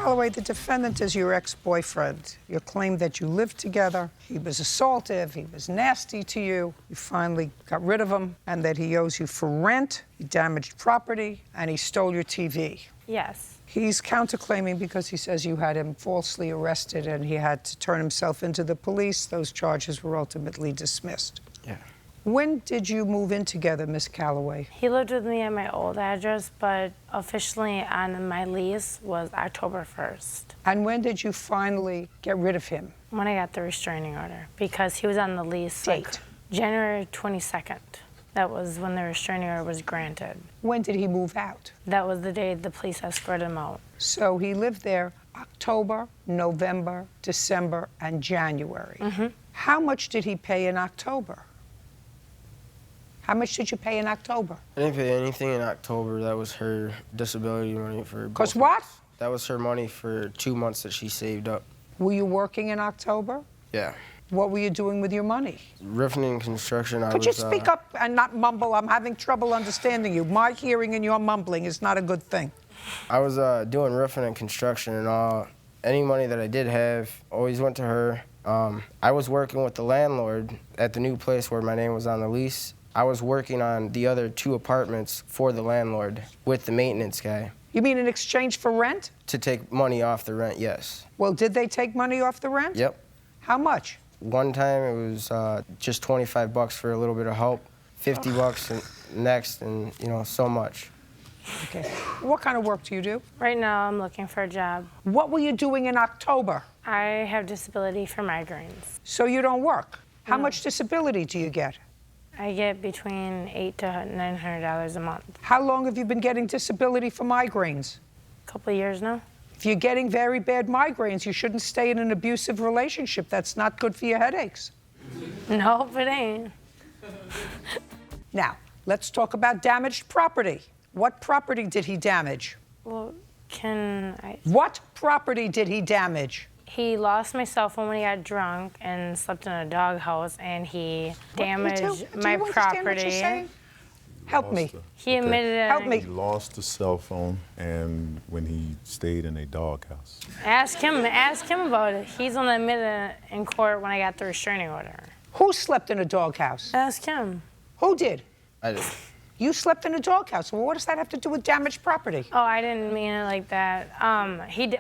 Calloway, the defendant is your ex-boyfriend. You claim that you lived together, he was assaultive, he was nasty to you, you finally got rid of him, and that he owes you for rent, he damaged property, and he stole your TV. Yes. He's counterclaiming because he says you had him falsely arrested and he had to turn himself into the police. Those charges were ultimately dismissed. Yeah. When did you move in together, Miss Calloway? He lived with me at my old address, but officially on my lease was October 1st. And when did you finally get rid of him? When I got the restraining order, because he was on the lease. Date? Like, January 22nd. That was when the restraining order was granted. When did he move out? That was the day the police escorted him out. So he lived there October, November, December, and January. Mm-hmm. How much did he pay in October? How much did you pay in October? I didn't pay anything in October. That was her disability money for. Because both what? months. That was her money for 2 months that she saved up. Were you working in October? Yeah. What were you doing with your money? Roofing and construction. Could you speak up and not mumble? I'm having trouble understanding you. My hearing and your mumbling is not a good thing. I was doing roofing and construction, and all. Any money that I did have always went to her. I was working with the landlord at the new place where my name was on the lease. I was working on the other 2 apartments for the landlord with the maintenance guy. You mean in exchange for rent? To take money off the rent, yes. Well, did they take money off the rent? Yep. How much? One time it was just 25 bucks for a little bit of help, 50 bucks next, and so much. Okay. What kind of work do you do? Right now, I'm looking for a job. What were you doing in October? I have disability for migraines. So you don't work. How No. much disability do you get? I get between $800 to $900 a month. How long have you been getting disability for migraines? A couple of years now. If you're getting very bad migraines, you shouldn't stay in an abusive relationship. That's not good for your headaches. Nope, it ain't. Now, let's talk about damaged property. What property did he damage? Well, can I? What property did he damage? He lost my cell phone when he got drunk and slept in a doghouse, and he damaged my Do you understand property. what you're saying? Help me. He admitted it. Help me. He lost the cell phone, and when he stayed in a doghouse. Ask him about it. He's the one that admitted it in court when I got the restraining order. Who slept in a doghouse? Ask him. Who did? I did. You slept in a doghouse. Well, what does that have to do with damaged property? Oh, I didn't mean it like that.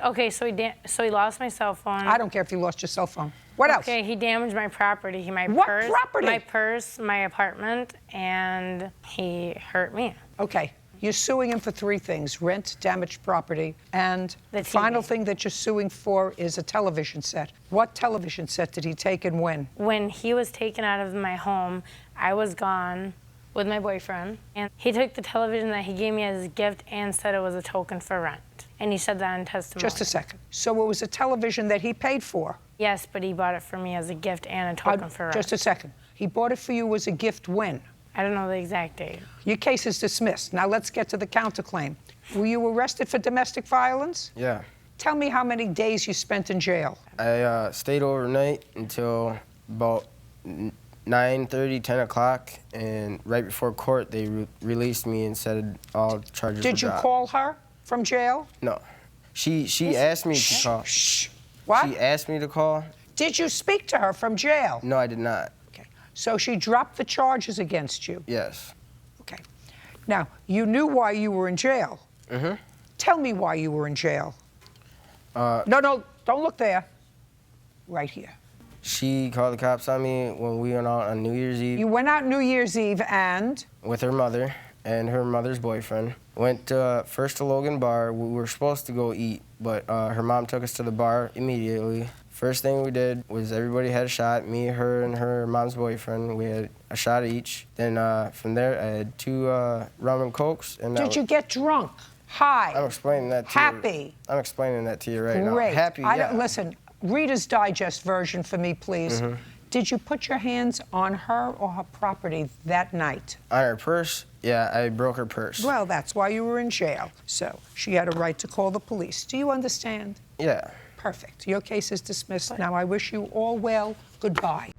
Okay, so he lost my cell phone. I don't care if you lost your cell phone. What else? Okay, he damaged my property. What property? My purse, my apartment, and he hurt me. Okay. You're suing him for 3 things: rent, damaged property, and The the final TV. thing that you're suing for is a television set. What television set did he take and when? When he was taken out of my home, I was gone with my boyfriend, and he took the television that he gave me as a gift and said it was a token for rent. And he said that in testimony. Just a second. So it was a television that he paid for? Yes, but he bought it for me as a gift and a token for rent. Just a second. He bought it for you as a gift when? I don't know the exact date. Your case is dismissed. Now let's get to the counterclaim. Were you arrested for domestic violence? Yeah. Tell me how many days you spent in jail. I stayed overnight until about 9:30, 10 o'clock, and right before court, they released me and said all charges were Did you dropped. call her from jail? No. She asked me to call. Shh. What? She asked me to call. Did you speak to her from jail? No, I did not. Okay. So she dropped the charges against you? Yes. Okay. Now, you knew why you were in jail. Mm-hmm. Tell me why you were in jail. No, don't look there. Right here. She called the cops on me when we went out on New Year's Eve You went out New Year's Eve and? with her mother and her mother's boyfriend. Went first to Logan Bar. We were supposed to go eat, but her mom took us to the bar immediately. First thing we did was everybody had a shot, me, her, and her mom's boyfriend. We had a shot each. Then from there, I had 2 rum and cokes. And Did you get drunk? High? I'm explaining that to Happy? you. I'm explaining that to you right now. Great. Happy, yeah. Listen, Reader's Digest version for me, please. Mm-hmm. Did you put your hands on her or her property that night? On her purse? Yeah, I broke her purse. Well, that's why you were in jail. So she had a right to call the police. Do you understand? Yeah. Perfect. Your case is dismissed. Now, I wish you all well. Goodbye.